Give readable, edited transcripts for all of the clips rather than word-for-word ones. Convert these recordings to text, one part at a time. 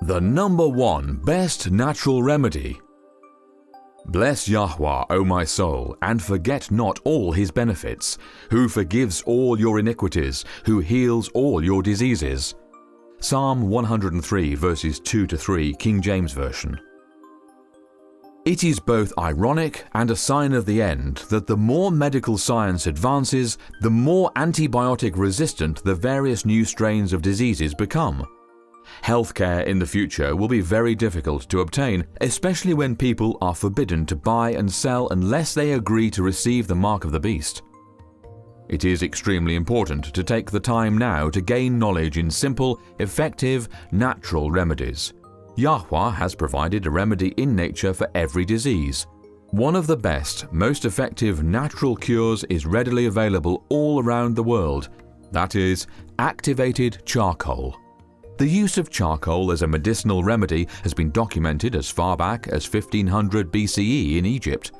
The #1 best natural remedy. Bless Yahweh, O my soul, and forget not all his benefits, who forgives all your iniquities, who heals all your diseases. Psalm 103 verses 2-3, King James Version. It is both ironic and a sign of the end that the more medical science advances, the more antibiotic resistant the various new strains of diseases become. Healthcare in the future will be very difficult to obtain, especially when people are forbidden to buy and sell unless they agree to receive the mark of the beast. It is extremely important to take the time now to gain knowledge in simple, effective, natural remedies. Yahweh has provided a remedy in nature for every disease. One of the best, most effective natural cures is readily available all around the world. That is, activated charcoal. The use of charcoal as a medicinal remedy has been documented as far back as 1500 BCE in Egypt.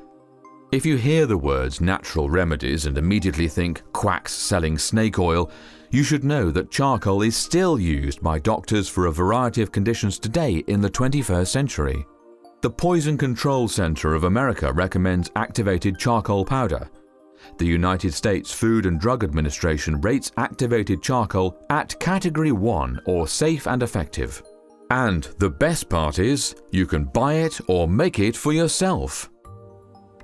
If you hear the words natural remedies and immediately think quacks selling snake oil, you should know that charcoal is still used by doctors for a variety of conditions today in the 21st century. The Poison Control Center of America recommends activated charcoal powder. The United States Food and Drug Administration rates activated charcoal at Category 1 or safe and effective. And the best part is, you can buy it or make it for yourself.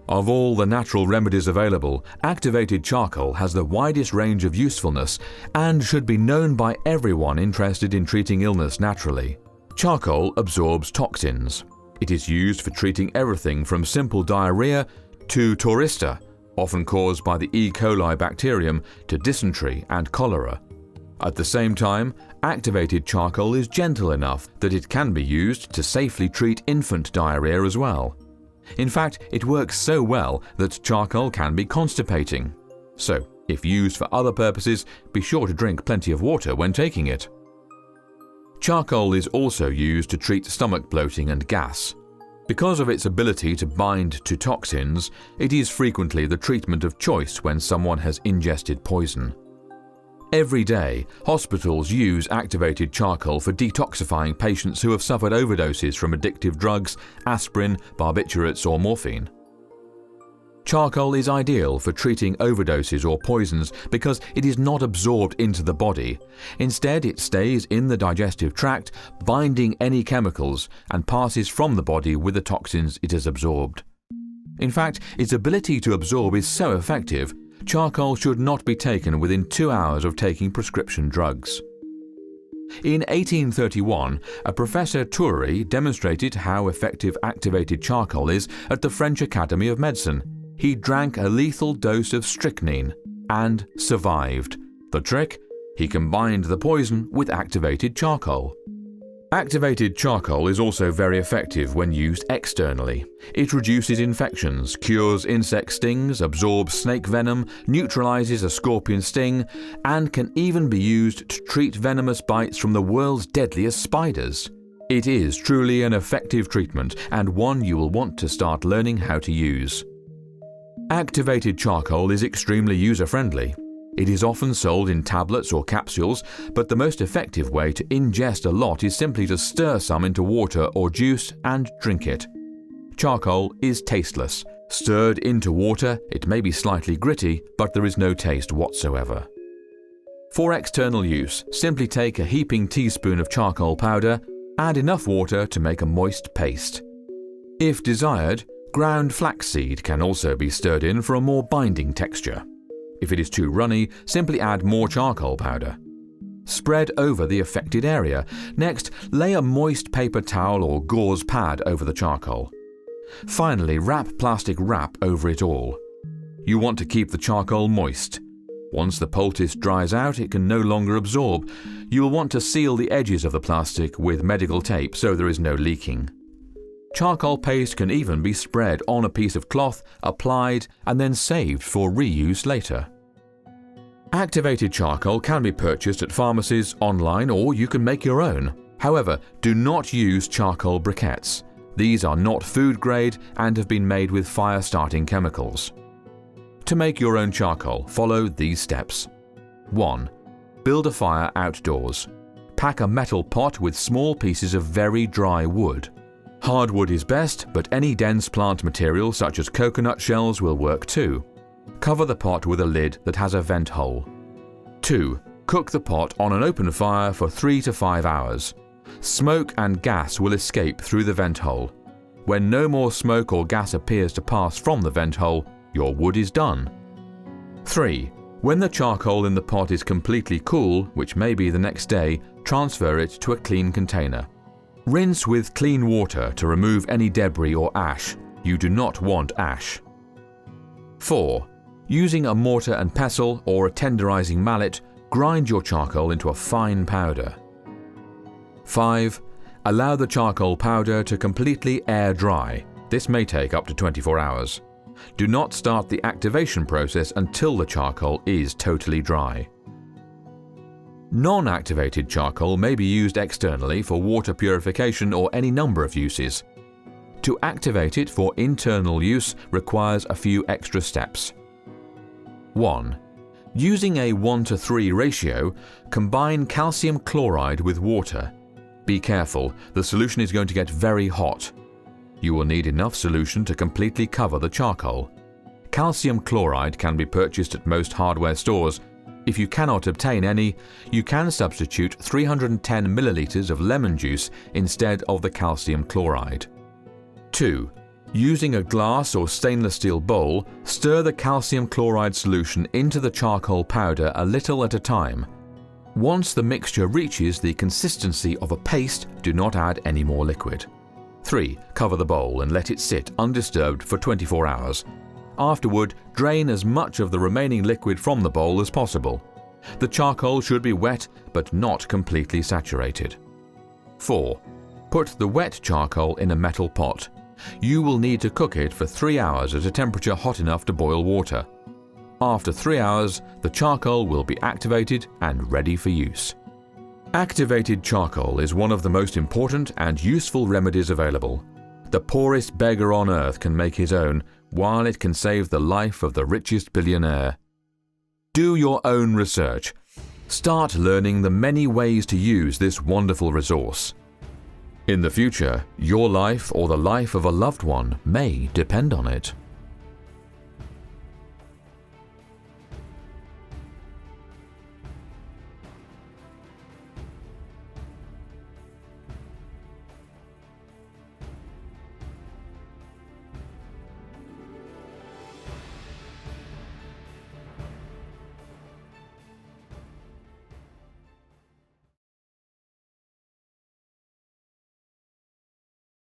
Of all the natural remedies available, activated charcoal has the widest range of usefulness and should be known by everyone interested in treating illness naturally. Charcoal absorbs toxins. It is used for treating everything from simple diarrhea to torista, often caused by the E. coli bacterium, to dysentery and cholera. At the same time, activated charcoal is gentle enough that it can be used to safely treat infant diarrhea as well. In fact, it works so well that charcoal can be constipating. So, if used for other purposes, be sure to drink plenty of water when taking it. Charcoal is also used to treat stomach bloating and gas. Because of its ability to bind to toxins, it is frequently the treatment of choice when someone has ingested poison. Every day, hospitals use activated charcoal for detoxifying patients who have suffered overdoses from addictive drugs, aspirin, barbiturates, or morphine. Charcoal is ideal for treating overdoses or poisons because it is not absorbed into the body. Instead, it stays in the digestive tract, binding any chemicals, and passes from the body with the toxins it has absorbed. In fact, its ability to absorb is so effective, charcoal should not be taken within 2 hours of taking prescription drugs. In 1831, a Professor Toury demonstrated how effective activated charcoal is at the French Academy of Medicine. He drank a lethal dose of strychnine and survived. The trick? He combined the poison with activated charcoal. Activated charcoal is also very effective when used externally. It reduces infections, cures insect stings, absorbs snake venom, neutralizes a scorpion sting, and can even be used to treat venomous bites from the world's deadliest spiders. It is truly an effective treatment and one you will want to start learning how to use. Activated charcoal is extremely user-friendly. It is often sold in tablets or capsules, but the most effective way to ingest a lot is simply to stir some into water or juice and drink it. Charcoal is tasteless. Stirred into water, it may be slightly gritty, but there is no taste whatsoever. For external use, simply take a heaping teaspoon of charcoal powder, add enough water to make a moist paste. If desired, ground flaxseed can also be stirred in for a more binding texture. If it is too runny, simply add more charcoal powder. Spread over the affected area. Next, lay a moist paper towel or gauze pad over the charcoal. Finally, wrap plastic wrap over it all. You want to keep the charcoal moist. Once the poultice dries out, it can no longer absorb. You will want to seal the edges of the plastic with medical tape so there is no leaking. Charcoal paste can even be spread on a piece of cloth, applied, and then saved for reuse later. Activated charcoal can be purchased at pharmacies, online, or you can make your own. However, do not use charcoal briquettes. These are not food grade and have been made with fire-starting chemicals. To make your own charcoal, follow these steps. 1. Build a fire outdoors. pack a metal pot with small pieces of very dry wood. Hardwood is best, but any dense plant material such as coconut shells will work too. Cover the pot with a lid that has a vent hole. 2. Cook the pot on an open fire for 3 to 5 hours. Smoke and gas will escape through the vent hole. When no more smoke or gas appears to pass from the vent hole, your wood is done. 3. When the charcoal in the pot is completely cool, which may be the next day, transfer it to a clean container. Rinse with clean water to remove any debris or ash. You do not want ash. 4. Using a mortar and pestle or a tenderizing mallet, grind your charcoal into a fine powder. 5. Allow the charcoal powder to completely air dry. This may take up to 24 hours. Do not start the activation process until the charcoal is totally dry. Non-activated charcoal may be used externally for water purification or any number of uses. To activate it for internal use requires a few extra steps. 1. Using a 1:3 ratio, combine calcium chloride with water. Be careful, the solution is going to get very hot. You will need enough solution to completely cover the charcoal. Calcium chloride can be purchased at most hardware stores. If you cannot obtain any, you can substitute 310 milliliters of lemon juice instead of the calcium chloride. 2. Using a glass or stainless steel bowl, stir the calcium chloride solution into the charcoal powder a little at a time. Once the mixture reaches the consistency of a paste, do not add any more liquid. 3. Cover the bowl and let it sit undisturbed for 24 hours. Afterward, drain as much of the remaining liquid from the bowl as possible. The charcoal should be wet but not completely saturated. 4. Put the wet charcoal in a metal pot. You will need to cook it for 3 hours at a temperature hot enough to boil water. After 3 hours, the charcoal will be activated and ready for use. Activated charcoal is one of the most important and useful remedies available. The poorest beggar on earth can make his own, while it can save the life of the richest billionaire. Do your own research. Start learning the many ways to use this wonderful resource. In the future, your life or the life of a loved one may depend on it.